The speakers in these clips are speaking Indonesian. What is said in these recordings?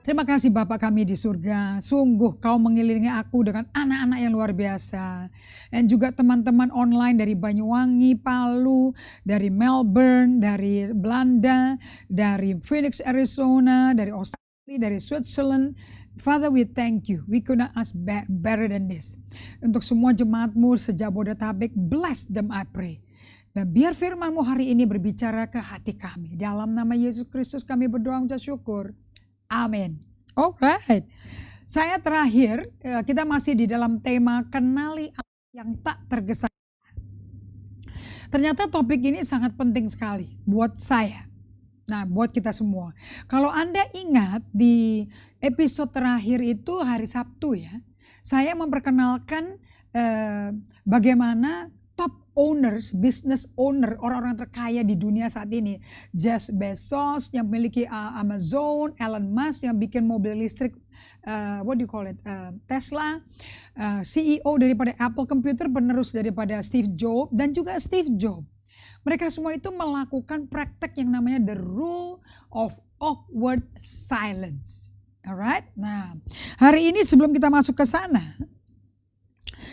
Terima kasih Bapa kami di surga, sungguh Kau mengelilingi aku dengan anak-anak yang luar biasa. Dan juga teman-teman online dari Banyuwangi, Palu, dari Melbourne, dari Belanda, dari Phoenix, Arizona, dari Australia, dari Switzerland. Father, we thank you. We could not ask better than this. Untuk semua jemaat-Mu se-Jabodetabek, bless them I pray. Dan biar firman-Mu hari ini berbicara ke hati kami. Dalam nama Yesus Kristus kami berdoa mengucap syukur. Amin. Alright. Saya terakhir, kita masih di dalam tema kenali Allah yang tak tergesa. Ternyata topik ini sangat penting sekali buat saya. Nah, buat kita semua. Kalau Anda ingat di episode terakhir itu hari Sabtu ya, saya memperkenalkan bagaimana top owners, business owner, orang-orang terkaya di dunia saat ini. Jeff Bezos yang memiliki Amazon, Elon Musk yang bikin mobil listrik, Tesla, CEO daripada Apple Computer, penerus daripada Steve Jobs, dan juga Steve Jobs. Mereka semua itu melakukan praktek yang namanya the rule of awkward silence. Alright? Nah, hari ini sebelum kita masuk ke sana,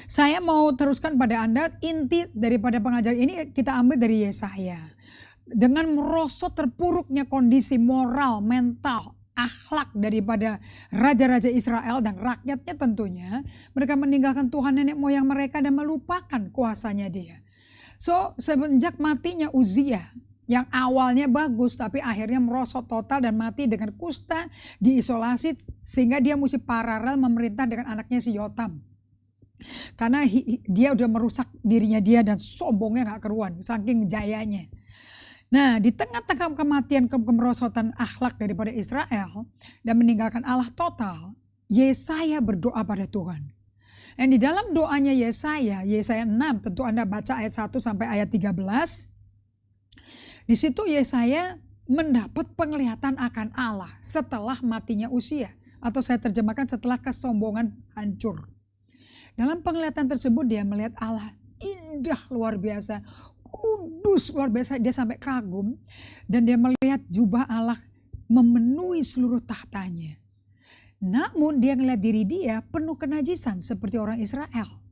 saya mau teruskan pada Anda inti daripada pengajaran ini kita ambil dari Yesaya. Dengan merosot terpuruknya kondisi moral, mental, akhlak daripada raja-raja Israel dan rakyatnya tentunya. Mereka meninggalkan Tuhan nenek moyang mereka dan melupakan kuasanya Dia. So semenjak matinya Uzia yang awalnya bagus tapi akhirnya merosot total dan mati dengan kusta, diisolasi sehingga dia mesti paralel memerintah dengan anaknya si Yotam. Karena dia udah merusak dirinya dia dan sombongnya gak keruan saking jayanya. Nah, di tengah-tengah kematian kemerosotan akhlak daripada Israel dan meninggalkan Allah total, Yesaya berdoa pada Tuhan. Dan di dalam doanya Yesaya 6, tentu Anda baca ayat 1 sampai ayat 13. Di situ Yesaya mendapat penglihatan akan Allah setelah matinya Uzia, atau saya terjemahkan setelah kesombongan hancur. Dalam penglihatan tersebut dia melihat Allah indah luar biasa, kudus luar biasa, dia sampai kagum. Dan dia melihat jubah Allah memenuhi seluruh tahtanya. Namun dia melihat diri dia penuh kenajisan seperti orang Israel.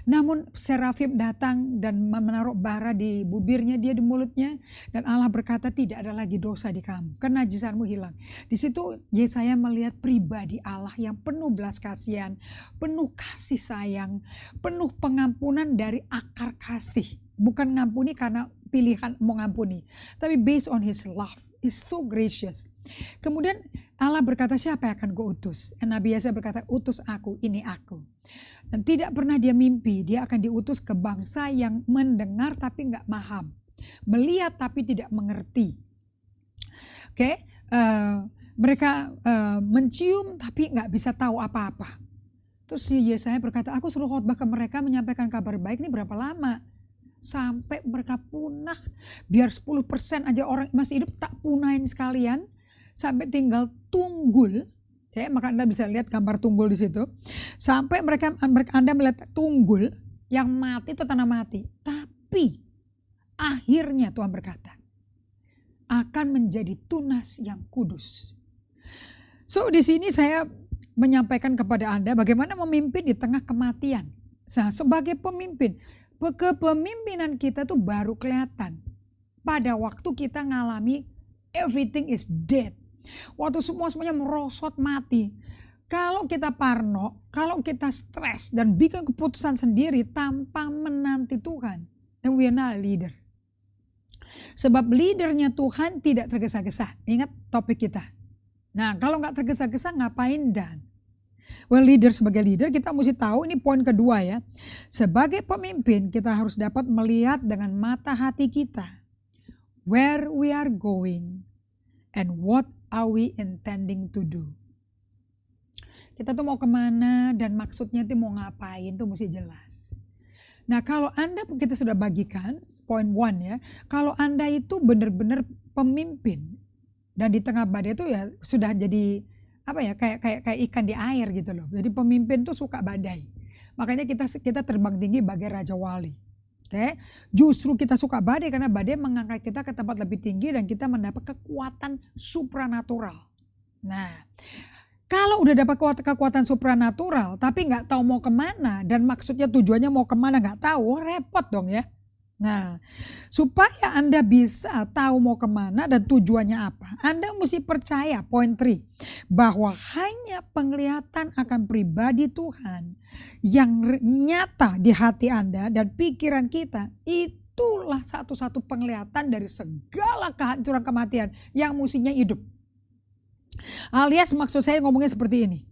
Namun serafim datang dan menaruh bara di bibirnya, dia di mulutnya. Dan Allah berkata, tidak ada lagi dosa di kamu, kenajisanmu hilang. Di situ Yesaya melihat pribadi Allah yang penuh belas kasihan, penuh kasih sayang, penuh pengampunan dari akar kasih. Bukan ngampuni karena pilihan mau ngampuni, tapi based on his love, is so gracious. Kemudian Allah berkata, siapa yang akan gue utus? Dan Nabi Yesaya berkata, utus aku, ini aku. Dan tidak pernah dia mimpi, dia akan diutus ke bangsa yang mendengar tapi gak paham, melihat tapi tidak mengerti. Mereka mencium tapi gak bisa tahu apa-apa. Terus Yesaya berkata, aku suruh khotbah ke mereka menyampaikan kabar baik ini berapa lama? Sampai mereka punah, biar 10% aja orang masih hidup tak punahin sekalian, sampai tinggal tunggul. Maka Anda bisa lihat gambar tunggul di situ. Sampai Anda melihat tunggul yang mati itu tanah mati. Tapi akhirnya Tuhan berkata, akan menjadi tunas yang kudus. So di sini saya menyampaikan kepada Anda bagaimana memimpin di tengah kematian. Nah, sebagai pemimpin, kepemimpinan kita tuh baru kelihatan pada waktu kita ngalami everything is dead. Waktu semuanya merosot mati. Kalau kita parno, kalau kita stres dan bikin keputusan sendiri tanpa menanti Tuhan, then we are not a leader. Sebab leadernya Tuhan tidak tergesa-gesa. Ingat topik kita. Nah, kalau nggak tergesa-gesa ngapain dan? Well, sebagai leader kita mesti tahu, ini poin kedua ya. Sebagai pemimpin kita harus dapat melihat dengan mata hati kita where we are going and what are we intending to do. Kita tuh mau kemana dan maksudnya tuh mau ngapain tuh mesti jelas. Nah, kalau kita sudah bagikan poin 1 ya. Kalau Anda itu benar-benar pemimpin dan di tengah badai itu ya sudah jadi kayak ikan di air gitu loh. Jadi pemimpin tuh suka badai. Makanya kita terbang tinggi bagai Raja Wali. Justru kita suka badai karena badai mengangkat kita ke tempat lebih tinggi dan kita mendapat kekuatan supranatural. Nah, Kalau udah dapat kekuatan supranatural tapi nggak tahu mau kemana dan maksudnya tujuannya mau kemana nggak tahu, repot dong ya. Nah, supaya Anda bisa tahu mau kemana dan tujuannya apa, Anda mesti percaya poin 3 bahwa hanya penglihatan akan pribadi Tuhan yang nyata di hati Anda dan pikiran kita, itulah satu-satu penglihatan dari segala kehancuran kematian yang mestinya hidup. Alias maksud saya ngomongnya seperti ini.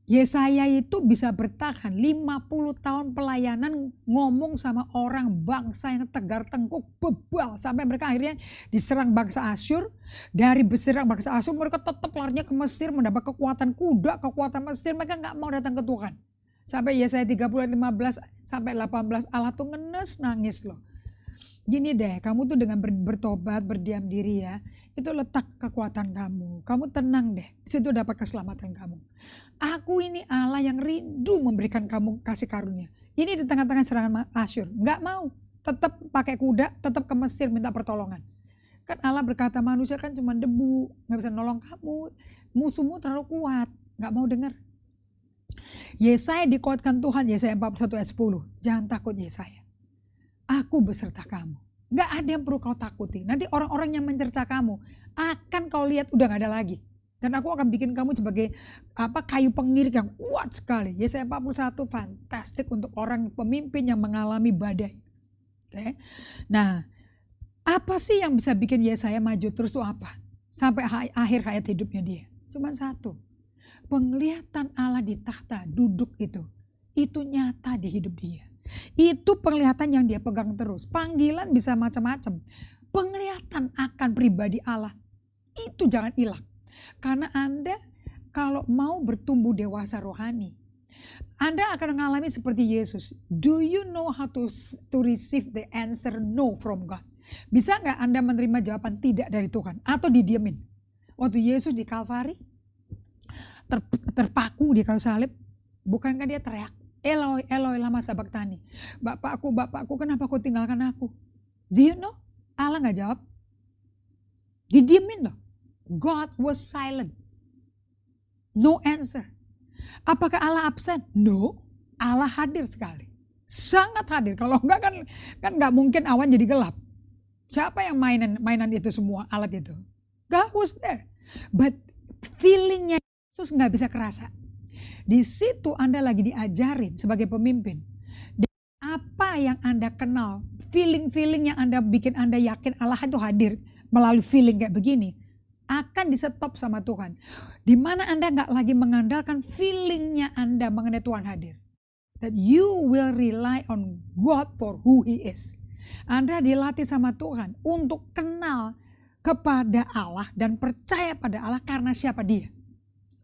Yesaya itu bisa bertahan 50 tahun pelayanan ngomong sama orang bangsa yang tegar tengkuk bebal. Sampai mereka akhirnya diserang bangsa Asyur. Dari berserang bangsa Asyur mereka tetap larinya ke Mesir mendapat kekuatan kuda, kekuatan Mesir. Mereka gak mau datang ke Tuhan. Sampai Yesaya 30 ayat 15 sampai 18 Allah tuh ngenes nangis loh. Gini deh, kamu tuh dengan bertobat, berdiam diri ya, itu letak kekuatan kamu. Kamu tenang deh, di situ dapat keselamatan kamu. Aku ini Allah yang rindu memberikan kamu kasih karunia. Ini di tengah-tengah serangan Asyur, nggak mau. Tetap pakai kuda, tetap ke Mesir minta pertolongan. Kan Allah berkata manusia kan cuma debu, nggak bisa nolong kamu. Musuhmu terlalu kuat, nggak mau dengar. Yesaya dikuatkan Tuhan, Yesaya 41 ayat 10. Jangan takut Yesaya. Aku beserta kamu. Gak ada yang perlu kau takuti. Nanti orang-orang yang mencerca kamu akan kau lihat udah gak ada lagi. Dan aku akan bikin kamu sebagai kayu pengirik yang kuat sekali. Yesaya 41 fantastik untuk orang pemimpin yang mengalami badai. Okay. Nah, apa sih yang bisa bikin Yesaya maju terus itu apa? Sampai akhir hayat hidupnya dia. Cuma satu. Penglihatan Allah di takhta duduk itu nyata di hidup dia. Itu penglihatan yang dia pegang terus. Panggilan bisa macam-macam. Penglihatan akan pribadi Allah itu jangan hilang. Karena Anda kalau mau bertumbuh dewasa rohani, Anda akan mengalami seperti Yesus. Do you know how to receive the answer no from God? Bisa nggak Anda menerima jawaban tidak dari Tuhan atau didiamin? Waktu Yesus di Kalvari terpaku di kayu salib, bukankah dia teriak, Eloi, Eloi lama sabachthani. Bapakku, kenapa kau tinggalkan aku? Do you know? Allah gak jawab. Didiemin loh. God was silent. No answer. Apakah Allah absen? No. Allah hadir sekali. Sangat hadir. Kalau enggak kan gak mungkin awan jadi gelap. Siapa yang mainan itu semua, alat itu? God was there. But feelingnya Yesus gak bisa kerasa. Di situ Anda lagi diajarin sebagai pemimpin. Dan apa yang Anda kenal, feeling yang Anda bikin Anda yakin Allah itu hadir melalui feeling kayak begini, akan di-stop sama Tuhan. Di mana Anda gak lagi mengandalkan feelingnya Anda mengenai Tuhan hadir. That you will rely on God for who He is. Anda dilatih sama Tuhan untuk kenal kepada Allah dan percaya pada Allah karena siapa Dia.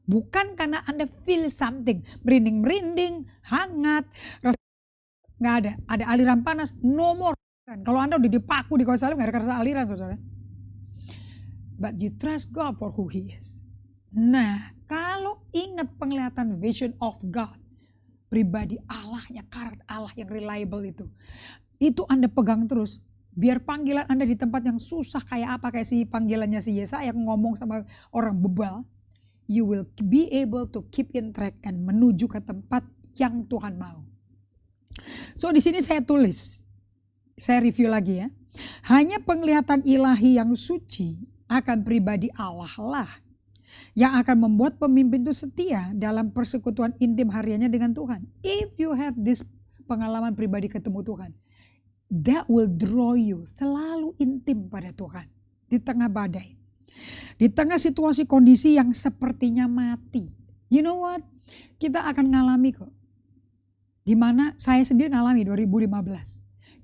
Bukan karena Anda feel something, merinding-merinding, hangat, nggak ada. Ada aliran panas, no more. Kalau Anda udah dipaku di kayu salib nggak ada rasa aliran, saudara. But you trust God for who He is. Nah, kalau ingat penglihatan vision of God, pribadi Allahnya, karakter Allah yang reliable itu Anda pegang terus. Biar panggilan Anda di tempat yang susah kayak apa, kayak si panggilannya si Yesaya yang ngomong sama orang bebal. You will be able to keep in track and menuju ke tempat yang Tuhan mau. So di sini saya tulis, saya review lagi ya. Hanya penglihatan ilahi yang suci akan pribadi Allah lah yang akan membuat pemimpin itu setia dalam persekutuan intim hariannya dengan Tuhan. If you have this pengalaman pribadi ketemu Tuhan, that will draw you selalu intim pada Tuhan di tengah badai. Di tengah situasi kondisi yang sepertinya mati. You know what? Kita akan ngalami kok. Dimana saya sendiri ngalami 2015.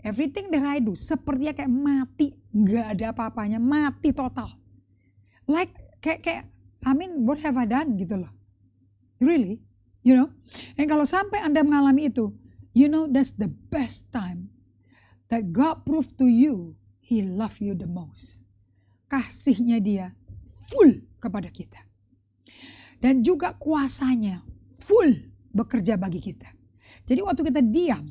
Everything that I do sepertinya kayak mati. Gak ada apa-apanya. Mati total. Like kayak I mean what have I done gitu loh. Really? You know? Dan kalau sampai Anda mengalami itu, you know that's the best time that God proved to you He love you the most. Kasihnya Dia full kepada kita. Dan juga kuasanya full bekerja bagi kita. Jadi waktu kita diam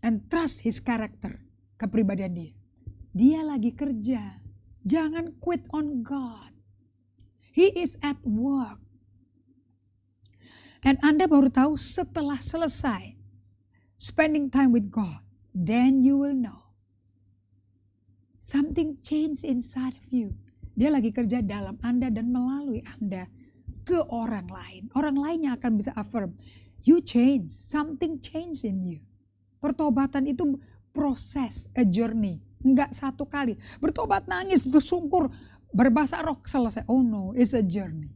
and trust His character, kepribadian Dia. Dia lagi kerja. Jangan quit on God. He is at work. And Anda baru tahu setelah selesai spending time with God. Then you will know. Something changed inside of you. Dia lagi kerja dalam Anda dan melalui Anda ke orang lain. Orang lain yang akan bisa affirm, you change, something changed in you. Pertobatan itu proses, a journey. Enggak satu kali. Bertobat, nangis, bersungkur, berbahasa roh, selesai. Oh no, it's a journey.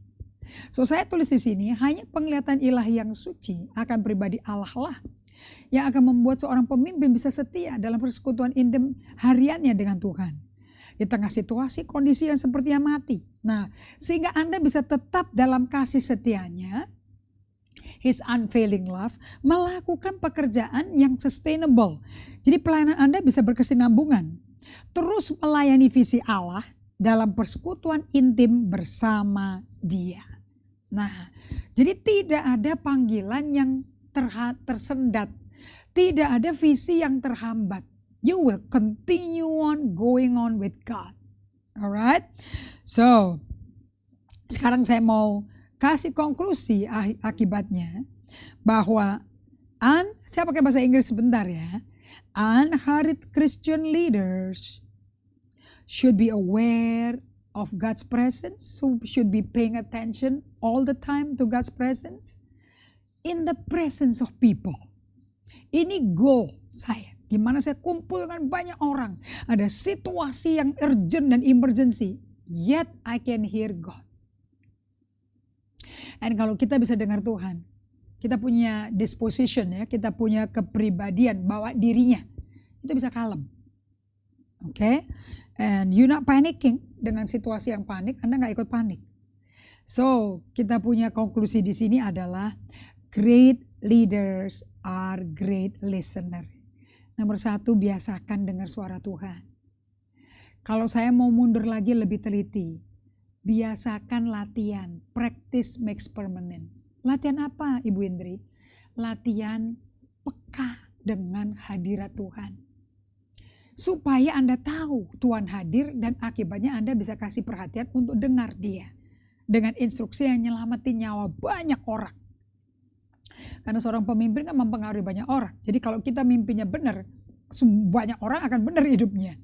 So saya tulis di sini, hanya penglihatan ilahi yang suci akan pribadi Allah lah yang akan membuat seorang pemimpin bisa setia dalam persekutuan intim hariannya dengan Tuhan. Di tengah situasi, kondisi yang sepertinya mati. Nah, sehingga Anda bisa tetap dalam kasih setianya, His unfailing love, melakukan pekerjaan yang sustainable. Jadi pelayanan Anda bisa berkesinambungan. Terus melayani visi Allah dalam persekutuan intim bersama Dia. Nah, jadi tidak ada panggilan yang tersendat. Tidak ada visi yang terhambat. You will continue on going on with God. Alright? So, sekarang saya mau kasih konklusi akibatnya. Bahwa, saya pakai bahasa Inggris sebentar ya. Unhurried Christian leaders should be aware of God's presence. So should be paying attention all the time to God's presence. In the presence of people. Ini goal saya. Di mana saya kumpul dengan banyak orang. Ada situasi yang urgent dan emergency. Yet I can hear God. Dan kalau kita bisa dengar Tuhan. Kita punya disposition ya. Kita punya kepribadian. Bawa dirinya. Itu bisa kalem. Okay? And you not panicking. Dengan situasi yang panik. Anda gak ikut panik. So kita punya konklusi di sini adalah. Great leaders are great listener. Nomor 1, biasakan dengar suara Tuhan. Kalau saya mau mundur lagi lebih teliti, biasakan latihan. Practice makes permanent. Latihan apa Ibu Indri? Latihan peka dengan hadirat Tuhan. Supaya Anda tahu Tuhan hadir dan akibatnya Anda bisa kasih perhatian untuk dengar Dia. Dengan instruksi yang nyelamatin nyawa banyak orang. Karena seorang pemimpin kan mempengaruhi banyak orang. Jadi kalau kita mimpinya benar, banyak orang akan benar hidupnya.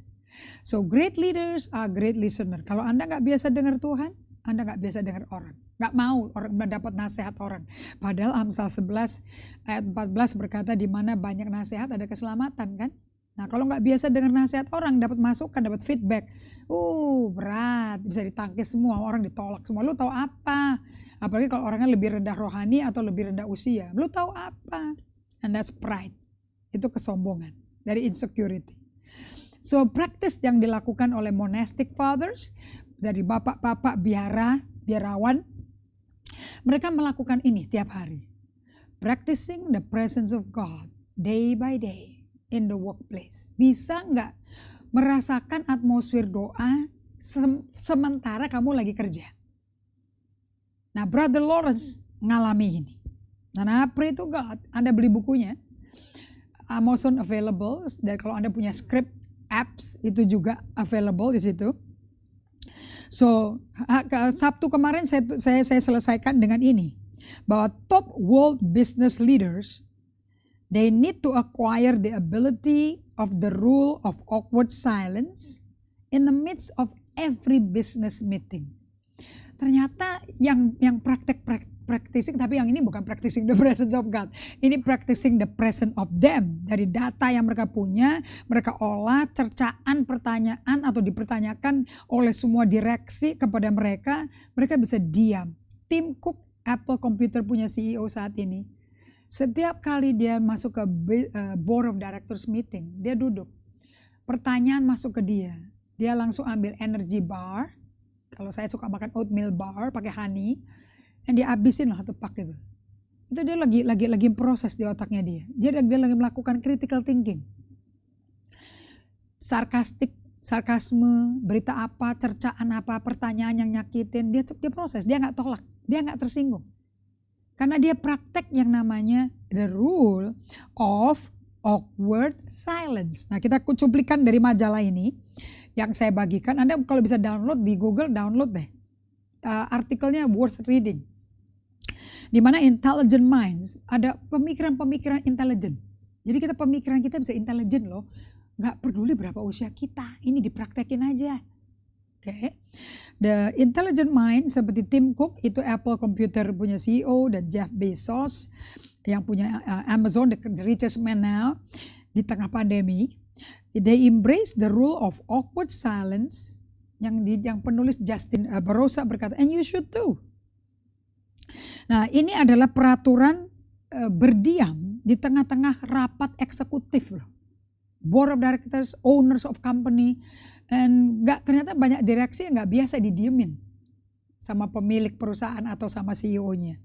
So great leaders are great listener. Kalau Anda gak biasa dengar Tuhan, Anda gak biasa dengar orang. Gak mau orang mendapat nasihat orang. Padahal Amsal 11 ayat 14 berkata di mana banyak nasihat ada keselamatan kan. Nah kalau gak biasa dengar nasihat orang, dapat masukan, dapat feedback. Berat, bisa ditangkis semua, orang ditolak semua. Lu tahu apa? Apalagi kalau orangnya lebih rendah rohani atau lebih rendah usia. Lu tahu apa? And that's pride. Itu kesombongan dari insecurity. So practice yang dilakukan oleh monastic fathers, dari bapak-bapak biarawan, mereka melakukan ini setiap hari. Practicing the presence of God day by day in the workplace. Bisa nggak merasakan atmosfer doa sementara kamu lagi kerja? Nah, Brother Lawrence ngalami ini. Dan I pray to God, Anda beli bukunya. Amazon available. Dan kalau Anda punya script apps itu juga available di situ. So, Sabtu kemarin saya selesaikan dengan ini. Bahwa top world business leaders, they need to acquire the ability of the rule of awkward silence in the midst of every business meeting. Ternyata yang practicing, tapi yang ini bukan practicing the presence of God. Ini practicing the presence of them. Dari data yang mereka punya, mereka olah cercaan pertanyaan atau dipertanyakan oleh semua direksi kepada mereka bisa diam. Tim Cook, Apple Computer punya CEO saat ini. Setiap kali dia masuk ke board of directors meeting, dia duduk. Pertanyaan masuk ke dia. Dia langsung ambil energy bar. Kalau saya suka makan oatmeal bar pakai honey, yang dihabisin lah satu pak itu. Itu dia lagi proses di otaknya dia. Dia lagi melakukan critical thinking. Sarkasme, berita apa, cercaan apa, pertanyaan yang nyakitin, dia proses, dia nggak tolak, dia nggak tersinggung. Karena dia praktek yang namanya the rule of awkward silence. Nah, kita cuplikan dari majalah ini yang saya bagikan. Anda kalau bisa download di Google, download deh. Artikelnya worth reading. Di mana intelligent minds, ada pemikiran-pemikiran intelijen. Jadi pemikiran kita bisa intelijen loh. Gak peduli berapa usia kita, ini dipraktekin aja. Oke. The intelligent mind seperti Tim Cook, itu Apple Computer punya CEO, dan Jeff Bezos yang punya Amazon, the richest man now di tengah pandemi. They embrace the rule of awkward silence, yang penulis Justin Barossa berkata, and you should too. Nah, ini adalah peraturan berdiam di tengah-tengah rapat eksekutif loh. Board of directors, owners of company, and ternyata banyak direksi yang nggak biasa didiemin sama pemilik perusahaan atau sama CEO-nya.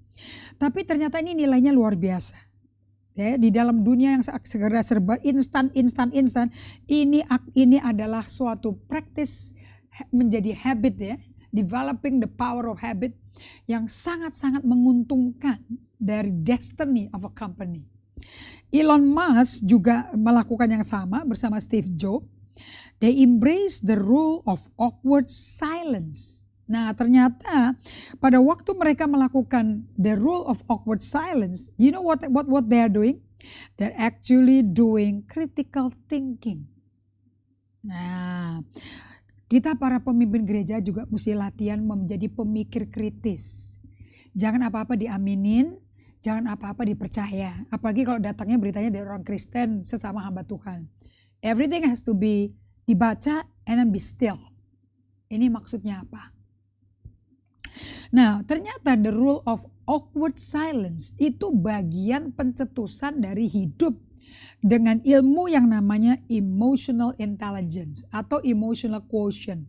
Tapi ternyata ini nilainya luar biasa. Ya, di dalam dunia yang segera serba instan, ini adalah suatu practice menjadi habit ya, developing the power of habit yang sangat-sangat menguntungkan dari destiny of a company. Elon Musk juga melakukan yang sama bersama Steve Jobs. They embrace the rule of awkward silence. Nah, ternyata pada waktu mereka melakukan the rule of awkward silence, you know what they are doing? They're actually doing critical thinking. Nah, kita para pemimpin gereja juga mesti latihan menjadi pemikir kritis. Jangan apa-apa diaminin, jangan apa-apa dipercaya. Apalagi kalau datangnya beritanya dari orang Kristen sesama hamba Tuhan. Everything has to be dibaca and then be still. Ini maksudnya apa? Nah, ternyata the rule of awkward silence itu bagian pencetusan dari hidup dengan ilmu yang namanya emotional intelligence atau emotional quotient.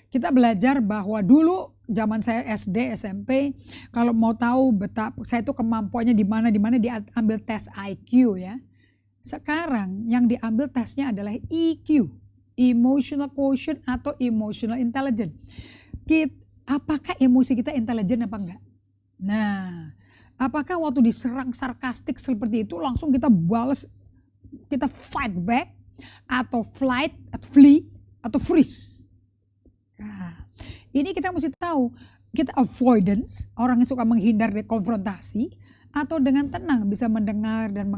Kita belajar bahwa dulu zaman saya SD, SMP, kalau mau tahu betapa saya itu kemampuannya di mana diambil tes IQ ya. Sekarang yang diambil tesnya adalah EQ, emotional quotient atau emotional intelligence. Apakah emosi kita intelijen apa enggak? Nah, apakah waktu diserang sarkastik seperti itu langsung kita balas, kita fight back, atau flight, flee, atau freeze? Nah, ini kita mesti tahu, kita avoidance, orang yang suka menghindar dari konfrontasi, atau dengan tenang bisa mendengar dan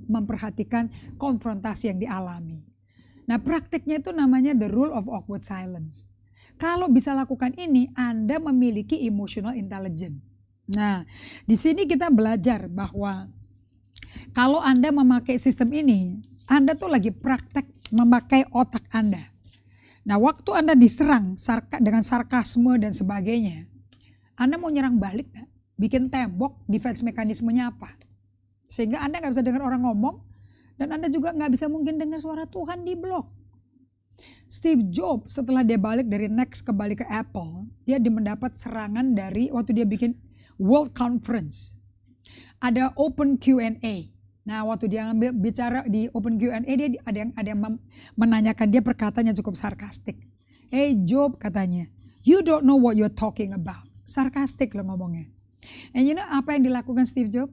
memperhatikan konfrontasi yang dialami. Nah, praktiknya itu namanya the rule of awkward silence. Kalau bisa lakukan ini, Anda memiliki emotional intelligence. Nah, di sini kita belajar bahwa kalau Anda memakai sistem ini, Anda tuh lagi praktek memakai otak Anda. Nah, waktu Anda diserang dengan sarkasme dan sebagainya, Anda mau nyerang balik gak? Bikin tembok, defense mekanismenya apa? Sehingga Anda gak bisa dengar orang ngomong, dan Anda juga gak bisa mungkin dengar suara Tuhan di blok. Steve Jobs setelah dia balik dari Next kembali ke Apple, dia mendapat serangan dari waktu dia bikin World Conference. Ada open Q&A. Nah, waktu dia bicara di open Q&A, dia ada yang menanyakan dia perkataannya cukup sarkastik. Hey Job, katanya, you don't know what you're talking about. Sarkastik loh ngomongnya. And you know apa yang dilakukan Steve Jobs?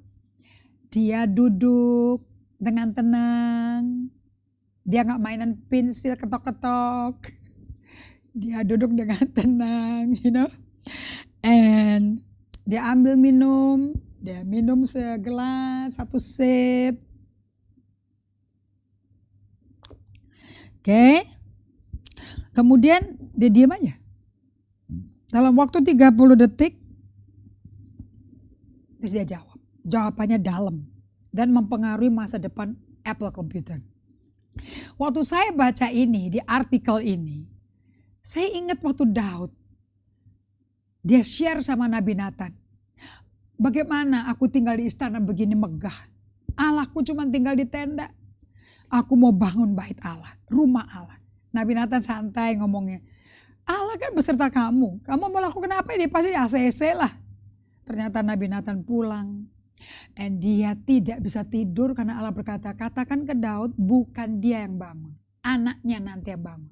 Dia duduk dengan tenang. Dia gak mainan pensil ketok-ketok. Dia duduk dengan tenang, you know. And dia ambil minum. Dia minum segelas, satu sip. Oke. Kemudian dia diam aja. Dalam waktu 30 detik. Terus dia jawab. Jawabannya dalam. Dan mempengaruhi masa depan Apple Computer. Waktu saya baca ini di artikel ini, saya ingat waktu Daud, dia share sama Nabi Nathan, bagaimana aku tinggal di istana begini megah, Allahku cuma tinggal di tenda, aku mau bangun bait Allah, rumah Allah. Nabi Nathan santai ngomongnya, Allah kan beserta kamu mau lakukan apa ini, pasti di ACC lah. Ternyata Nabi Nathan pulang. And dia tidak bisa tidur karena Allah berkata, katakan ke Daud bukan dia yang bangun, anaknya nanti yang bangun.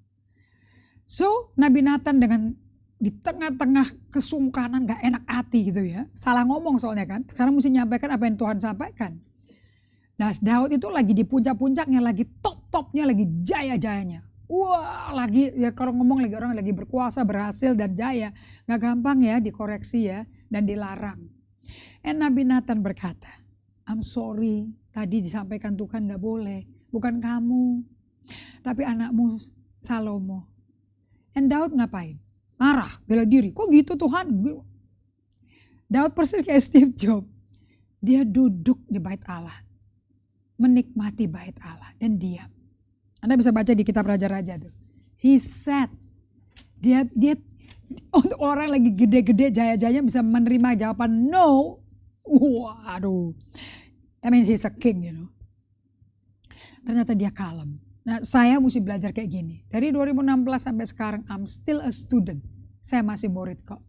So Nabi Nathan dengan di tengah-tengah kesungkanan gak enak hati gitu ya, salah ngomong soalnya kan, sekarang mesti nyampaikan apa yang Tuhan sampaikan. Nah Daud itu lagi di puncak-puncaknya, lagi top-topnya, lagi jaya-jayanya. Wah lagi ya, kalau ngomong lagi orang lagi berkuasa, berhasil dan jaya, gak gampang ya dikoreksi ya dan dilarang. And Nabi Nathan berkata, I'm sorry, tadi disampaikan Tuhan gak boleh. Bukan kamu, tapi anakmu Salomo. And Daud ngapain? Marah, bela diri. Kok gitu Tuhan? Daud persis kayak Steve Jobs. Dia duduk di bait Allah. Menikmati bait Allah dan diam. Anda bisa baca di kitab Raja-Raja tuh. He said, dia untuk orang lagi gede-gede jaya-jaya bisa menerima jawaban no. Waduh. I mean he's a king, you know. Ternyata dia kalem. Nah, saya mesti belajar kayak gini. Dari 2016 sampai sekarang I'm still a student. Saya masih murid kok.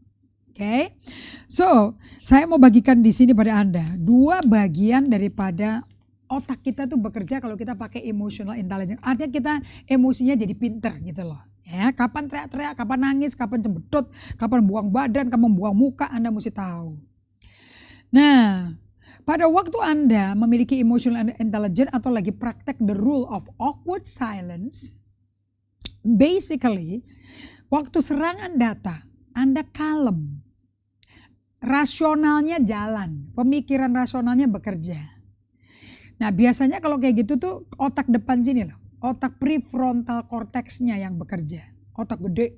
Oke. So, saya mau bagikan di sini pada Anda 2 bagian daripada otak kita tuh bekerja kalau kita pakai emotional intelligence. Artinya kita emosinya jadi pinter gitu loh. Ya, kapan teriak-teriak, kapan nangis, kapan cembetut, kapan buang badan, kapan buang muka, Anda mesti tahu. Nah, pada waktu Anda memiliki emotional intelligence atau lagi praktek the rule of awkward silence, basically, waktu serangan datang, Anda kalem. Rasionalnya jalan, pemikiran rasionalnya bekerja. Nah, biasanya kalau kayak gitu tuh otak depan sini loh, otak prefrontal cortexnya yang bekerja, otak gede.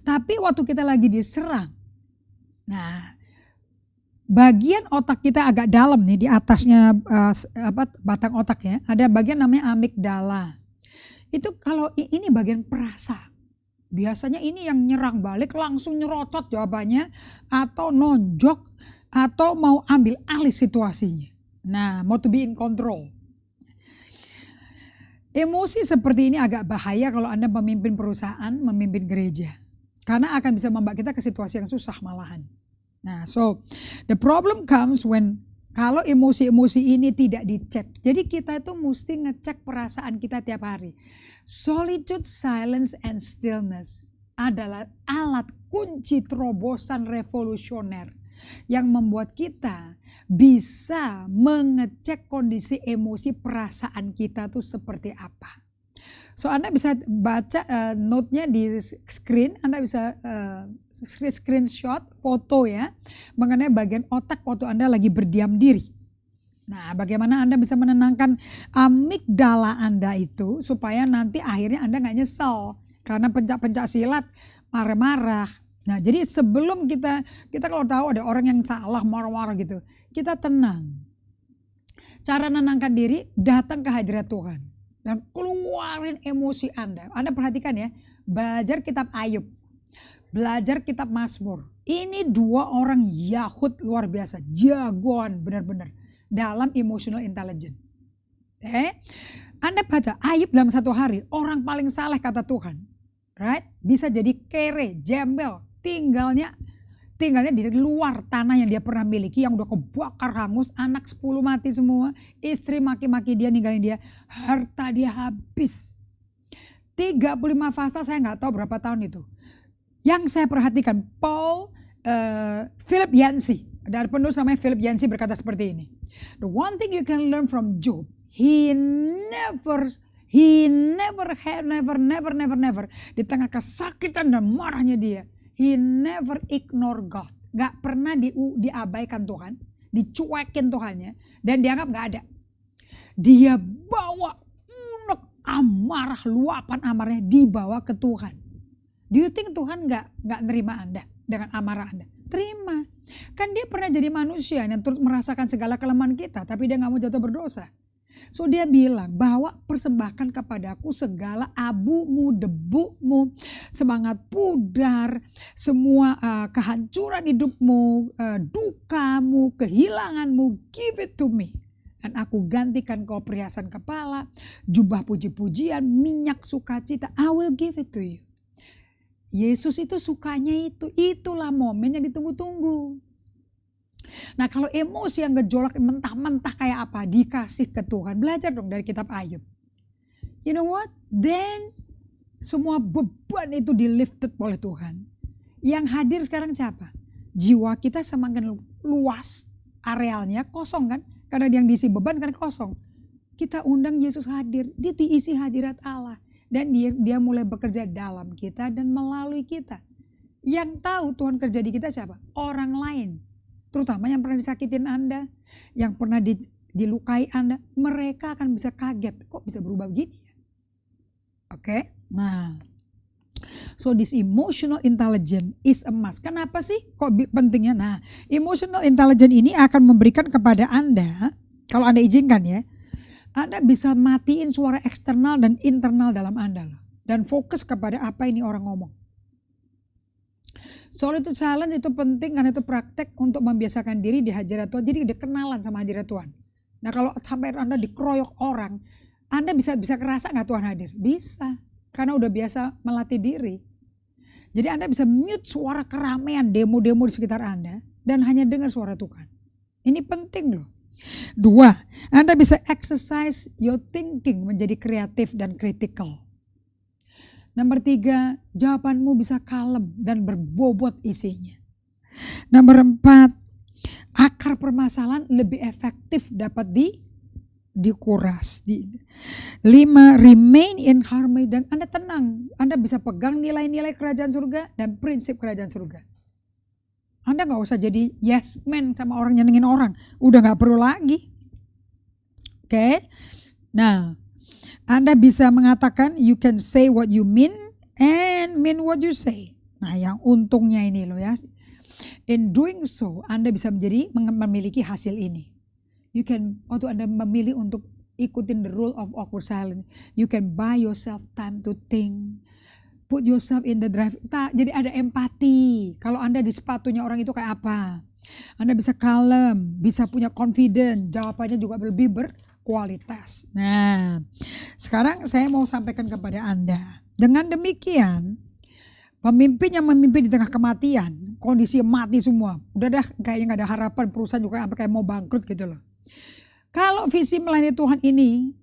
Tapi waktu kita lagi diserang, nah bagian otak kita agak dalam nih di atasnya batang otaknya ada bagian namanya amigdala. Itu kalau ini bagian perasa. Biasanya ini yang nyerang balik langsung nyerocot jawabannya atau nonjok atau mau ambil alih situasinya. Nah, mau to be in control. Emosi seperti ini agak bahaya kalau Anda memimpin perusahaan, memimpin gereja. Karena akan bisa membawa kita ke situasi yang susah malahan. Nah, so the problem comes when kalau emosi-emosi ini tidak dicek. Jadi kita itu mesti ngecek perasaan kita tiap hari. Solitude, silence, and stillness adalah alat kunci terobosan revolusioner yang membuat kita bisa mengecek kondisi emosi perasaan kita tuh seperti apa. So Anda bisa baca note-nya di screen, Anda bisa screenshot foto ya mengenai bagian otak waktu Anda lagi berdiam diri. Nah, bagaimana Anda bisa menenangkan amigdala Anda itu supaya nanti akhirnya Anda gak nyesel karena pencak-pencak silat marah-marah. Nah, jadi sebelum kita kalau tahu ada orang yang salah marah-marah gitu, kita tenang. Cara menenangkan diri, datang ke hadirat Tuhan. Dan keluarin emosi Anda. Anda perhatikan ya, belajar kitab Ayub, belajar kitab Mazmur. Ini 2 orang Yahud luar biasa, jagoan benar-benar dalam emotional intelligence. Anda baca Ayub dalam 1 hari, orang paling saleh kata Tuhan. Right? Bisa jadi kere, jembel, tinggalnya di luar tanah yang dia pernah miliki yang udah kebakar hangus, anak 10 mati semua, istri maki-maki dia, ninggalin dia, harta dia habis. 35 fasa saya gak tahu berapa tahun itu. Yang saya perhatikan Philip Yancey, ada penulis namanya Philip Yancey berkata seperti ini. The one thing you can learn from Job, he never di tengah kesakitan dan marahnya dia, he never ignore God. Gak pernah diabaikan Tuhan, dicuekin Tuhannya, dan dianggap gak ada. Dia bawa unek amarah, luapan amarahnya dibawa ke Tuhan. Do you think Tuhan gak nerima Anda dengan amarah Anda? Terima. Kan dia pernah jadi manusia yang turut merasakan segala kelemahan kita, tapi dia gak mau jatuh berdosa. So dia bilang, bawa persembahkan kepadaku segala abumu, debumu, semangat pudar, semua kehancuran hidupmu, dukamu, kehilanganmu, give it to me. Dan aku gantikan kau perhiasan kepala, jubah puji-pujian, minyak sukacita, I will give it to you. Yesus itu sukanya itu, itulah momen yang ditunggu-tunggu. Nah, kalau emosi yang gejolak mentah-mentah kayak apa dikasih ke Tuhan, belajar dong dari kitab Ayub. You know what? Then semua beban itu dilifted oleh Tuhan. Yang hadir sekarang siapa? Jiwa kita semakin luas arealnya, kosong kan? Karena yang diisi beban kan kosong. Kita undang Yesus hadir, dia diisi hadirat Allah. Dan dia mulai bekerja dalam kita dan melalui kita. Yang tahu Tuhan kerja di kita siapa? Orang lain. Terutama yang pernah disakitin Anda, yang pernah dilukai Anda. Mereka akan bisa kaget, kok bisa berubah begini ya? Oke, nah. So this emotional intelligence is a must. Kenapa sih kok pentingnya? Nah, emotional intelligence ini akan memberikan kepada Anda, kalau Anda izinkan ya, Anda bisa matiin suara eksternal dan internal dalam Anda loh. Dan fokus kepada apa ini orang ngomong. Solitude challenge itu penting karena itu praktek untuk membiasakan diri di hadirat Tuhan. Jadi kenalan sama hadirat Tuhan. Nah kalau sampai Anda dikeroyok orang, Anda bisa kerasa gak Tuhan hadir? Bisa, karena udah biasa melatih diri. Jadi Anda bisa mute suara keramaian demo-demo di sekitar Anda dan hanya dengar suara Tuhan. Ini penting loh. 2, Anda bisa exercise your thinking menjadi kreatif dan critical. Nomor 3, jawabanmu bisa kalem dan berbobot isinya. Nomor 4, akar permasalahan lebih efektif dapat dikuras. 5, remain in harmony dan Anda tenang. Anda bisa pegang nilai-nilai kerajaan surga dan prinsip kerajaan surga. Anda gak usah jadi yes man sama orang nyenengin orang. Udah gak perlu lagi. Oke. Nah, Anda bisa mengatakan you can say what you mean and mean what you say. Nah yang untungnya ini loh ya. In doing so, Anda bisa memiliki hasil ini. You can, waktu Anda memilih untuk ikutin the rule of awkward silence, you can buy yourself time to think. Put yourself in the drive. Jadi ada empati. Kalau Anda di sepatunya orang itu kayak apa. Anda bisa kalem, bisa punya confidence. Jawabannya juga lebih berkualitas. Nah, sekarang saya mau sampaikan kepada Anda. Dengan demikian, pemimpin yang memimpin di tengah kematian, kondisi mati semua. Udah dah kayaknya gak ada harapan, perusahaan juga sampai kayak mau bangkrut gitu loh. Kalau visi melayani Tuhan ini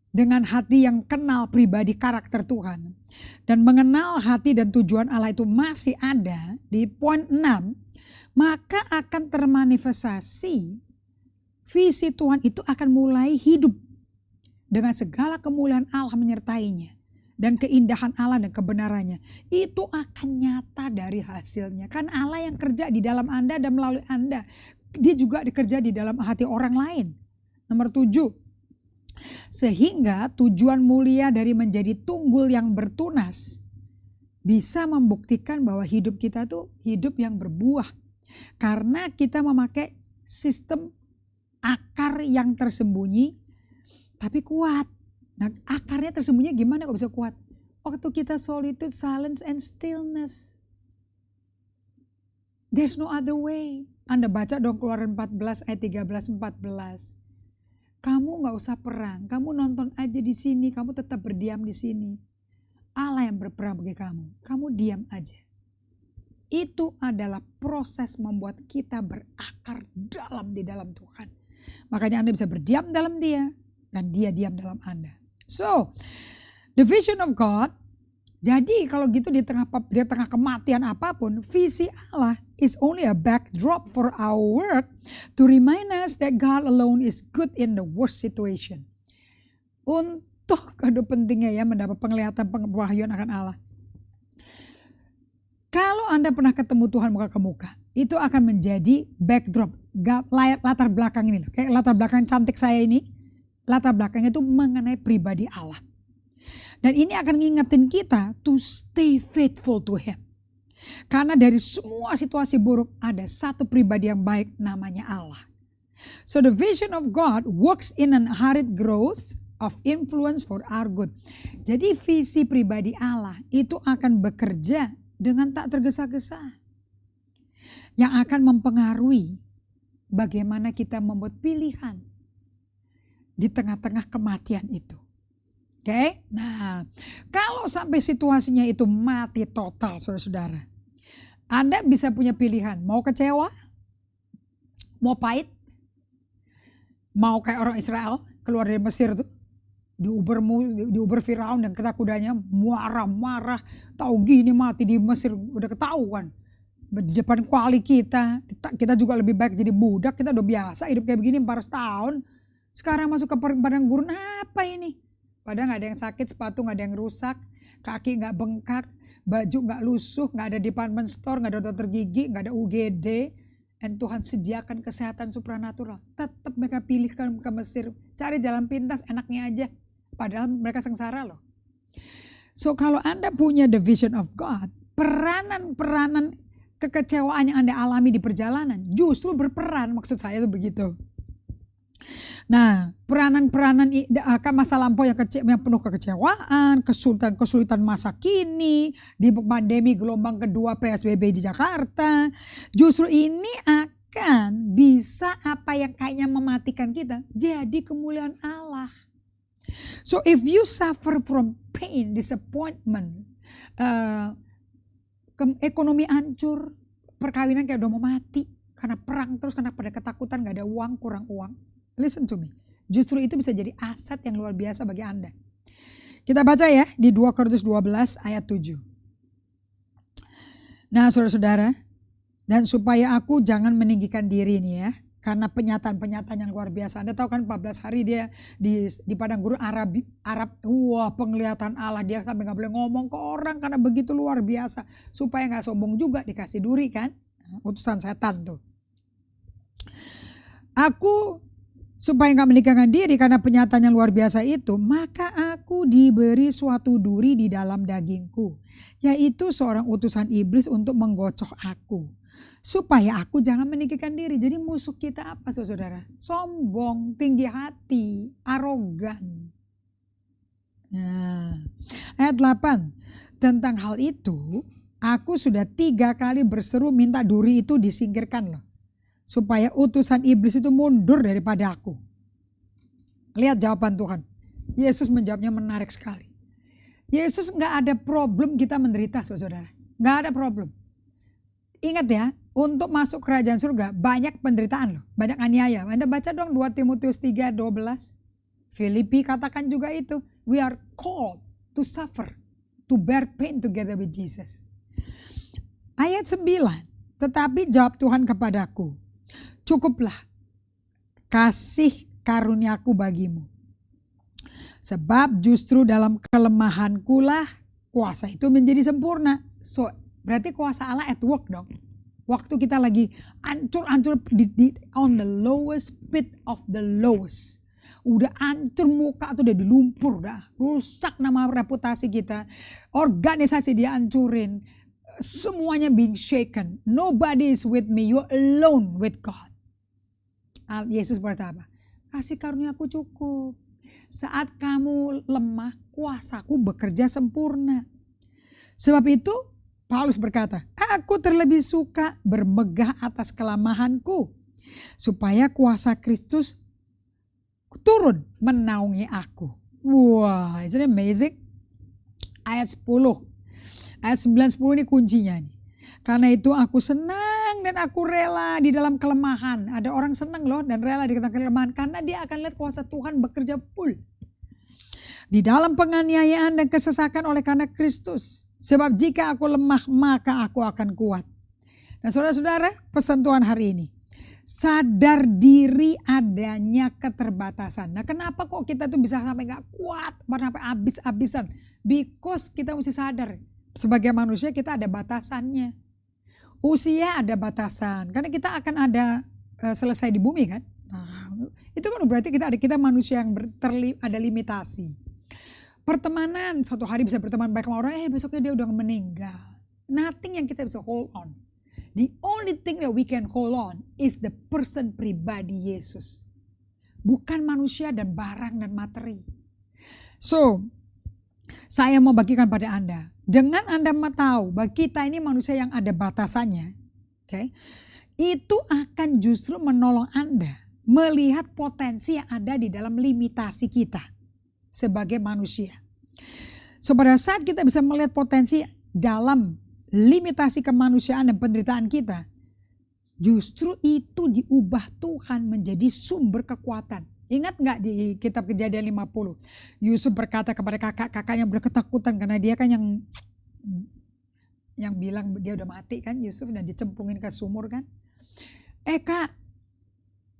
dengan hati yang kenal pribadi karakter Tuhan dan mengenal hati dan tujuan Allah itu masih ada di poin 6, maka akan termanifestasi visi Tuhan itu akan mulai hidup dengan segala kemuliaan Allah menyertainya dan keindahan Allah dan kebenarannya. Itu akan nyata dari hasilnya. Kan Allah yang kerja di dalam Anda dan melalui Anda, dia juga dikerja di dalam hati orang lain. Nomor 7, sehingga tujuan mulia dari menjadi tunggul yang bertunas bisa membuktikan bahwa hidup kita tuh hidup yang berbuah. Karena kita memakai sistem akar yang tersembunyi tapi kuat. Nah akarnya tersembunyi gimana kok bisa kuat? Waktu kita solitude, silence and stillness. There's no other way. Anda baca dong Keluaran 14 ayat 13-14. Kamu gak usah perang, kamu nonton aja di sini, kamu tetap berdiam di sini. Allah yang berperang bagi kamu diam aja. Itu adalah proses membuat kita berakar dalam di dalam Tuhan. Makanya Anda bisa berdiam dalam Dia dan Dia diam dalam Anda. So, the vision of God. Jadi kalau gitu di tengah kematian apapun, visi Allah is only a backdrop for our work to remind us that God alone is good in the worst situation. Untuk kado pentingnya ya mendapat penglihatan pewahyuan akan Allah. Kalau Anda pernah ketemu Tuhan muka ke muka, itu akan menjadi backdrop, latar belakang ini loh. Kayak latar belakang cantik saya ini, latar belakangnya itu mengenai pribadi Allah. Dan ini akan ngingetin kita to stay faithful to Him. Karena dari semua situasi buruk ada satu pribadi yang baik namanya Allah. So the vision of God works in an unhurried growth of influence for our good. Jadi visi pribadi Allah itu akan bekerja dengan tak tergesa-gesa. Yang akan mempengaruhi bagaimana kita membuat pilihan di tengah-tengah kematian itu. Oke, nah kalau sampai situasinya itu mati total saudara-saudara, Anda bisa punya pilihan, mau kecewa, mau pahit, mau kayak orang Israel keluar dari Mesir tuh, diuber Firaun dan kudanya marah-marah, tahu gini mati di Mesir udah ketahuan. Di depan kuali kita juga lebih baik jadi budak, kita udah biasa hidup kayak begini 400 tahun, sekarang masuk ke padang gurun apa ini? Padahal gak ada yang sakit, sepatu gak ada yang rusak, kaki gak bengkak, baju nggak lusuh, nggak ada department store, nggak ada dokter gigi, nggak ada UGD. Dan Tuhan sediakan kesehatan supranatural. Tetap mereka pilih ke Mesir. Cari jalan pintas enaknya aja. Padahal mereka sengsara loh. So kalau Anda punya the vision of God, peranan-peranan kekecewaan yang Anda alami di perjalanan justru berperan, maksud saya itu begitu. Nah, peranan-peranan masa lampau yang penuh kekecewaan, kesulitan masa kini, di pandemi gelombang kedua PSBB di Jakarta, justru ini akan bisa apa yang kayaknya mematikan kita, jadi kemuliaan Allah. So if you suffer from pain, disappointment, ekonomi hancur, perkawinan kayak udah mau mati, karena perang terus, karena pada ketakutan gak ada uang, kurang uang. Listen to me. Justru itu bisa jadi aset yang luar biasa bagi Anda. Kita baca ya di 2 Korintus 12 ayat 7. Nah saudara-saudara, dan supaya aku jangan meninggikan diri nih ya, karena penyataan-penyataan yang luar biasa. Anda tahu kan 14 hari dia di padang gurun Arab, wah penglihatan Allah, dia sampai gak boleh ngomong ke orang karena begitu luar biasa. Supaya gak sombong juga, dikasih duri kan, utusan setan tuh. Aku supaya gak meninggikan diri karena penyataan yang luar biasa itu, maka aku diberi suatu duri di dalam dagingku, yaitu seorang utusan iblis untuk menggocok aku, supaya aku jangan meninggikan diri. Jadi musuh kita apa saudara? Sombong, tinggi hati, arogan. Nah, ayat 8, tentang hal itu aku sudah 3 kali berseru minta duri itu disingkirkan loh, supaya utusan iblis itu mundur daripada aku. Lihat jawaban Tuhan. Yesus menjawabnya menarik sekali. Yesus gak ada problem kita menderita saudara. Gak ada problem. Ingat ya, untuk masuk kerajaan surga banyak penderitaan loh. Banyak aniaya. Anda baca dong 2 Timotius 3:12. Filipi katakan juga itu. We are called to suffer, to bear pain together with Jesus. Ayat 9. Tetapi jawab Tuhan kepadaku, cukuplah kasih karuniaku bagimu. Sebab justru dalam kelemahanku lah kuasa itu menjadi sempurna. So berarti kuasa Allah at work dong. Waktu kita lagi ancur-ancur on the lowest pit of the lowest. Udah ancur, muka tuh udah dilumpur, udah rusak nama reputasi kita. Organisasi dia hancurin. Semuanya being shaken. Nobody is with me. You're alone with God. Yesus berkata apa? Kasih karuniaku cukup. Saat kamu lemah, kuasaku bekerja sempurna. Sebab itu Paulus berkata, aku terlebih suka bermegah atas kelemahanku, supaya kuasa Kristus turun menaungi aku. Wah, isn't it amazing? Ayat 10. Ayat 9-10 ini kuncinya nih. Karena itu aku senang dan aku rela di dalam kelemahan. Ada orang senang loh dan rela di dalam kelemahan. Karena dia akan lihat kuasa Tuhan bekerja full. Di dalam penganiayaan dan kesesakan oleh karena Kristus. Sebab jika aku lemah maka aku akan kuat. Nah saudara-saudara, pesan Tuhan hari ini. Sadar diri adanya keterbatasan. Nah kenapa kok kita tuh bisa sampai gak kuat. Sampai habis-habisan. Because kita mesti sadar. Sebagai manusia kita ada batasannya. Usia ada batasan. Karena kita akan ada selesai di bumi kan. Nah, itu kan berarti kita manusia yang ada limitasi. Pertemanan, suatu hari bisa berteman baik sama orang, besoknya dia udah meninggal. Nothing yang kita bisa hold on. The only thing that we can hold on is the person pribadi Yesus. Bukan manusia dan barang dan materi. So, saya mau bagikan pada Anda. Dengan Anda tahu bahwa kita ini manusia yang ada batasannya. Okay, itu akan justru menolong Anda melihat potensi yang ada di dalam limitasi kita sebagai manusia. So pada saat kita bisa melihat potensi dalam limitasi kemanusiaan dan penderitaan kita, justru itu diubah Tuhan menjadi sumber kekuatan. Ingat gak di kitab Kejadian 50? Yusuf berkata kepada kakak-kakaknya berketakutan karena dia kan yang bilang dia udah mati kan Yusuf dan dicemplungin ke sumur kan. Kak,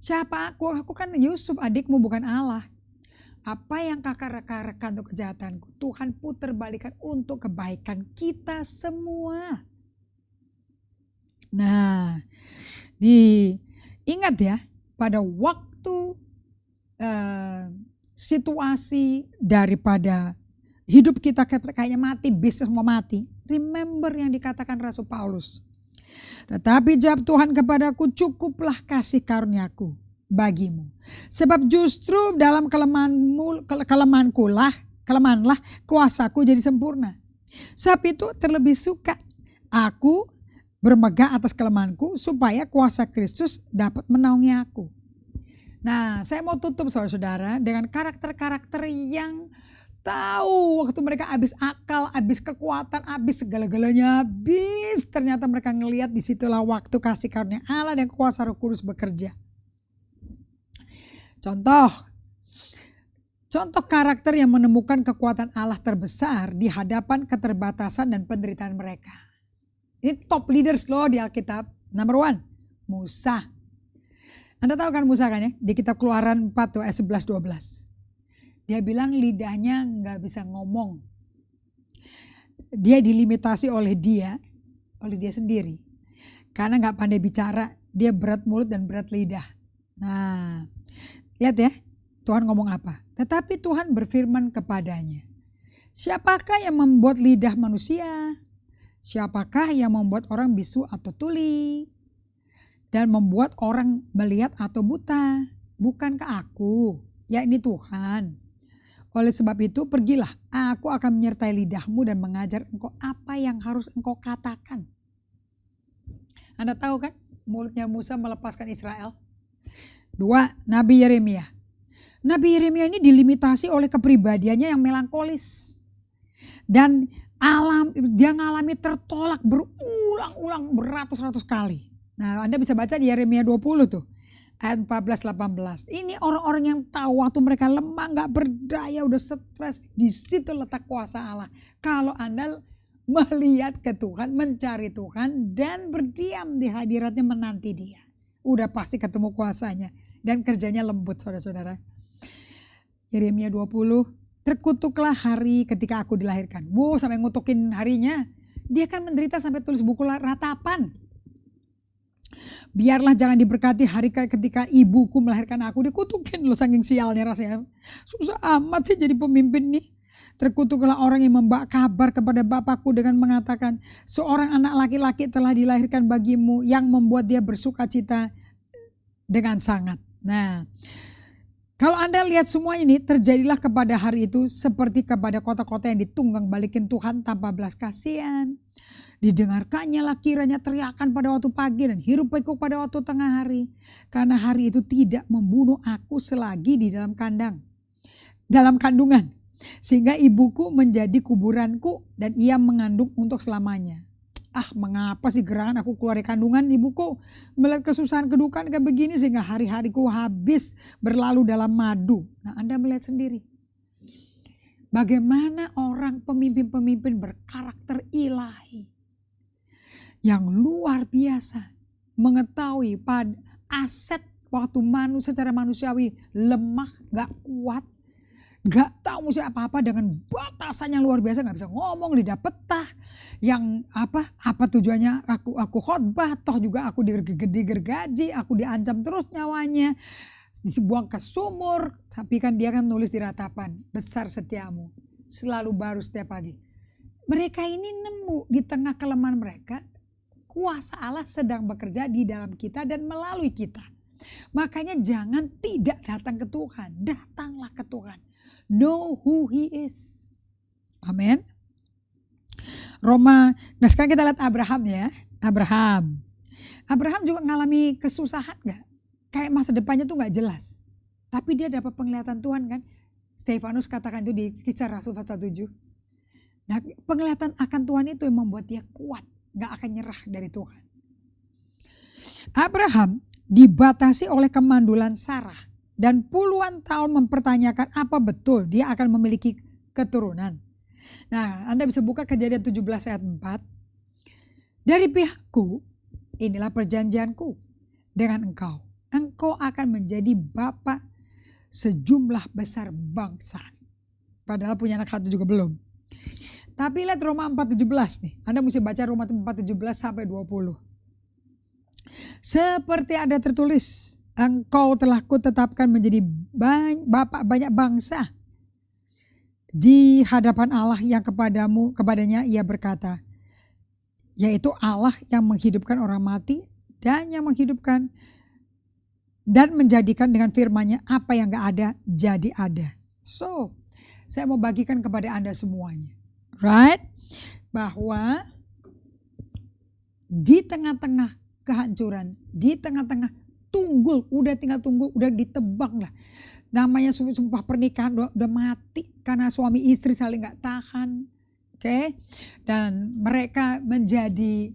siapa aku? Aku kan Yusuf adikmu bukan Allah. Apa yang kakak reka-reka untuk kejahatanku, Tuhan putar balikan untuk kebaikan kita semua. Nah, ingat ya, pada waktu situasi daripada hidup kita kayaknya mati, bisnis mau mati. Remember yang dikatakan Rasul Paulus. Tetapi jawab Tuhan kepadaku, cukuplah kasih karuniaku bagimu. Sebab justru dalam kelemahanlah kuasaku jadi sempurna. Sebab itu terlebih suka aku bermegah atas kelemahanku supaya kuasa Kristus dapat menaungi aku. Nah, saya mau tutup saudara-saudara dengan karakter-karakter yang tahu waktu mereka habis akal, habis kekuatan, habis segala-galanya habis. Ternyata mereka ngelihat disitulah waktu kasih karunia Allah dan kuasa Roh Kudus bekerja. Contoh karakter yang menemukan kekuatan Allah terbesar di hadapan keterbatasan dan penderitaan mereka. Ini top leaders loh di Alkitab. Number 1, Musa. Anda tahu kan Musa kan ya? Di kitab Keluaran 4 tuh, ayat 11-12. Dia bilang lidahnya gak bisa ngomong. Dia dilimitasi oleh dia sendiri. Karena gak pandai bicara, dia berat mulut dan berat lidah. Nah, lihat ya, Tuhan ngomong apa? Tetapi Tuhan berfirman kepadanya, siapakah yang membuat lidah manusia? Siapakah yang membuat orang bisu atau tuli? Dan membuat orang melihat atau buta? Bukankah aku, yakni Tuhan? Oleh sebab itu pergilah, aku akan menyertai lidahmu dan mengajar engkau apa yang harus engkau katakan. Anda tahu kan mulutnya Musa melepaskan Israel? 2, Nabi Yeremia. Nabi Yeremia ini dilimitasi oleh kepribadiannya yang melankolis. Dan dia ngalami tertolak berulang-ulang beratus-ratus kali. Nah, Anda bisa baca di Yeremia 20 tuh. Ayat 14-18. Ini orang-orang yang tahu waktu mereka lemah, gak berdaya, udah stres. Di situ letak kuasa Allah. Kalau Anda melihat ke Tuhan, mencari Tuhan, dan berdiam di hadiratnya menanti dia. Udah pasti ketemu kuasanya. Dan kerjanya lembut saudara-saudara. Yeremia 20. Terkutuklah hari ketika aku dilahirkan. Wow, sampai ngutukin harinya. Dia kan menderita sampai tulis buku ratapan. Biarlah jangan diberkati hari ketika ibuku melahirkan aku. Dikutukin loh saking sialnya rasanya. Susah amat sih jadi pemimpin nih. Terkutuklah orang yang membawa kabar kepada bapakku dengan mengatakan, seorang anak laki-laki telah dilahirkan bagimu yang membuat dia bersukacita dengan sangat. Nah, kalau Anda lihat semua ini, terjadilah kepada hari itu seperti kepada kota-kota yang ditunggang balikin Tuhan tanpa belas kasihan. Didengarkannya lah kiranya teriakan pada waktu pagi dan hiruk pikuk pada waktu tengah hari. Karena hari itu tidak membunuh aku selagi di dalam kandungan. Sehingga ibuku menjadi kuburanku dan ia mengandung untuk selamanya. Mengapa sih gerangan aku keluar dari kandungan ibuku. Melihat kesusahan kedukaan kayak begini sehingga hari-hariku habis berlalu dalam madu. Nah, Anda melihat sendiri. Bagaimana orang pemimpin-pemimpin berkarakter ilahi. Yang luar biasa mengetahui pada aset waktu secara manusiawi lemah, gak kuat, gak tahu mesti apa-apa dengan batasan yang luar biasa, gak bisa ngomong, lidah petah, yang apa tujuannya aku khotbah, toh juga aku digergaji, aku diancam terus nyawanya, dibuang ke sumur, tapi kan dia kan nulis di ratapan, besar setiamu, selalu baru setiap pagi. Mereka ini nemu di tengah kelemahan mereka, kuasa Allah sedang bekerja di dalam kita dan melalui kita. Makanya jangan tidak datang ke Tuhan. Datanglah ke Tuhan. Know who He is. Amin. Nah sekarang kita lihat Abraham ya. Abraham juga mengalami kesusahan gak? Kayak masa depannya tuh gak jelas. Tapi dia dapat penglihatan Tuhan kan. Stefanus katakan itu di Kisah Rasul pasal 7. Nah penglihatan akan Tuhan itu yang membuat dia kuat. Gak akan nyerah dari Tuhan. Abraham dibatasi oleh kemandulan Sarah. Dan puluhan tahun mempertanyakan apa betul dia akan memiliki keturunan. Nah Anda bisa buka Kejadian 17 ayat 4. Dari pihakku inilah perjanjianku dengan engkau. Engkau akan menjadi bapa sejumlah besar bangsa. Padahal punya anak satu juga belum. Tapi lihat Roma 4:17 nih. Anda mesti baca Roma 4:17 sampai 20. Seperti ada tertulis, engkau telah kutetapkan menjadi bapak banyak bangsa di hadapan Allah yang kepadanya ia berkata, yaitu Allah yang menghidupkan orang mati dan yang menghidupkan dan menjadikan dengan firman-Nya apa yang gak ada jadi ada. So, saya mau bagikan kepada Anda semuanya. Right? Bahwa di tengah-tengah kehancuran, di tengah-tengah tunggul, udah tinggal tunggul, udah ditebang lah. Namanya sumpah pernikahan udah mati karena suami istri saling gak tahan. Oke? Dan mereka menjadi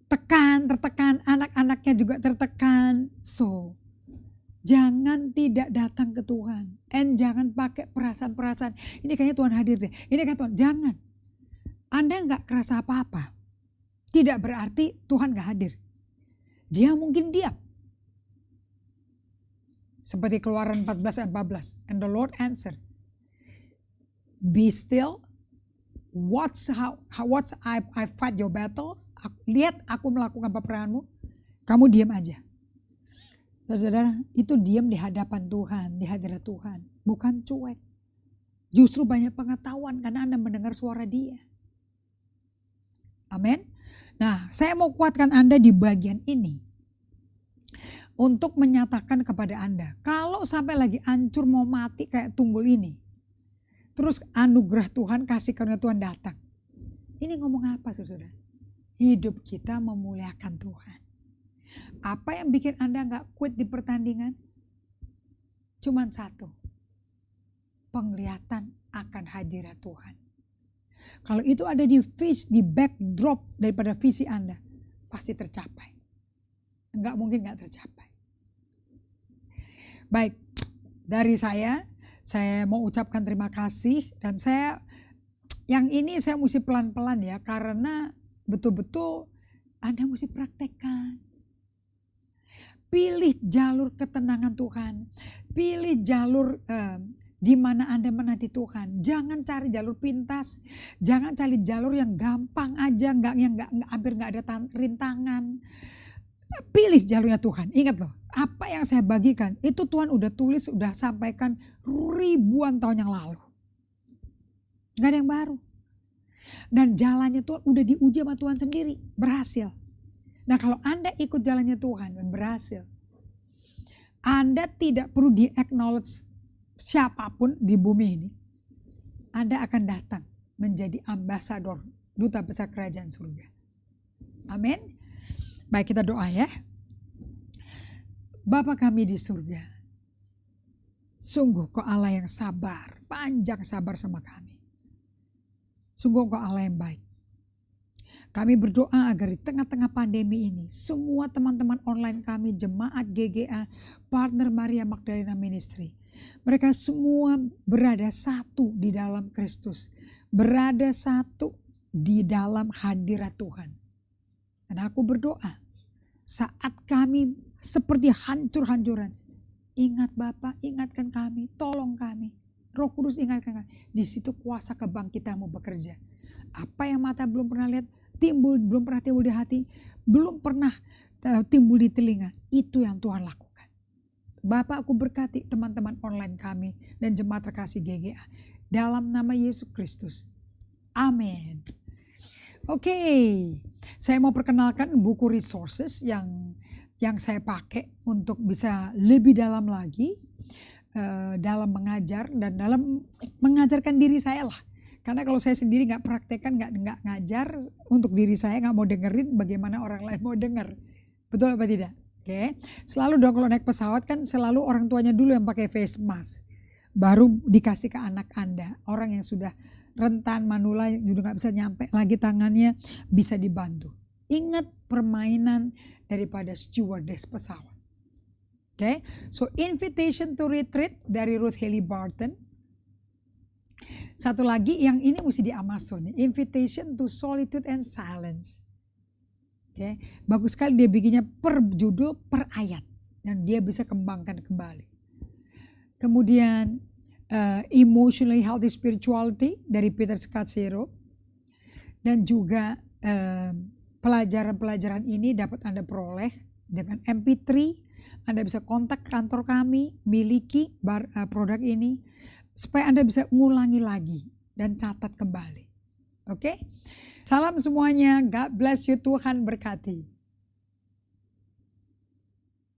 tertekan, anak-anaknya juga tertekan. So, jangan tidak datang ke Tuhan. And jangan pakai perasaan-perasaan. Ini kayaknya Tuhan hadir deh. Ini kan Tuhan. Jangan. Anda gak kerasa apa-apa. Tidak berarti Tuhan gak hadir. Dia mungkin diam. Seperti Keluaran 14 ayat 14. And the Lord answered, be still. Watch I fight your battle. Lihat aku melakukan peperanganmu. Kamu diam aja. Saudara, itu diam di hadapan Tuhan, di hadirat Tuhan. Bukan cuek. Justru banyak pengetahuan karena Anda mendengar suara Dia. Amin. Nah, saya mau kuatkan Anda di bagian ini. Untuk menyatakan kepada Anda. Kalau sampai lagi hancur mau mati kayak tunggul ini. Terus anugerah Tuhan, kasih karunia Tuhan datang. Ini ngomong apa saudara? Hidup kita memuliakan Tuhan. Apa yang bikin Anda gak quit di pertandingan? Cuman satu. Penglihatan akan hadirat Tuhan. Kalau itu ada di backdrop daripada visi Anda, pasti tercapai. Enggak mungkin gak tercapai. Baik, dari saya mau ucapkan terima kasih. Dan yang ini saya mesti pelan-pelan ya, karena betul-betul Anda mesti praktekkan. Pilih jalur ketenangan Tuhan. Pilih jalur di mana Anda menanti Tuhan. Jangan cari jalur pintas. Jangan cari jalur yang gampang aja, hampir nggak ada rintangan. Pilih jalurnya Tuhan. Ingat loh, apa yang saya bagikan itu Tuhan udah tulis, udah sampaikan ribuan tahun yang lalu. Gak ada yang baru. Dan jalannya Tuhan udah diuji sama Tuhan sendiri, berhasil. Nah kalau Anda ikut jalannya Tuhan dan berhasil, Anda tidak perlu di-acknowledge siapapun di bumi ini. Anda akan datang menjadi ambasador, duta besar kerajaan surga. Amin. Baik, kita doa ya. Bapa kami di surga, sungguh Kau Allah yang sabar, panjang sabar sama kami. Sungguh Kau Allah yang baik. Kami berdoa agar di tengah-tengah pandemi ini, semua teman-teman online kami, jemaat GGA, partner Maria Magdalena Ministry, mereka semua berada satu di dalam Kristus. Berada satu di dalam hadirat Tuhan. Dan aku berdoa, saat kami seperti hancur-hancuran, ingat Bapa, ingatkan kami, tolong kami. Roh Kudus ingatkan kami. Di situ kuasa kebangkitanmu bekerja. Apa yang mata belum pernah lihat, belum pernah timbul di hati, belum pernah timbul di telinga. Itu yang Tuhan lakukan. Bapak, aku berkati teman-teman online kami dan jemaat terkasih GGA. Dalam nama Yesus Kristus. Amin. Oke, saya mau perkenalkan buku resources yang saya pakai untuk bisa lebih dalam lagi dalam mengajar dan dalam mengajarkan diri saya lah. Karena kalau saya sendiri nggak praktekkan, nggak ngajar untuk diri saya, nggak mau dengerin bagaimana orang lain mau denger. Betul apa tidak? Oke. Selalu dong kalau naik pesawat kan selalu orang tuanya dulu yang pakai face mask. Baru dikasih ke anak Anda. Orang yang sudah rentan, manula, yang juga nggak bisa nyampe lagi tangannya, bisa dibantu. Ingat permainan daripada stewardess pesawat. Oke. So Invitation to Retreat dari Ruth Haley Barton. Satu lagi yang ini mesti di Amazon. Invitation to Solitude and Silence. Oke. Bagus sekali dia bikinnya per judul, per ayat. Dan dia bisa kembangkan kembali. kemudian Emotionally Healthy Spirituality dari Peter Scazzero, dan juga pelajaran-pelajaran ini dapat Anda peroleh dengan MP3. Anda bisa kontak kantor kami, miliki produk ini supaya Anda bisa ngulangi lagi dan catat kembali. Oke? Salam semuanya, God bless you, Tuhan berkati.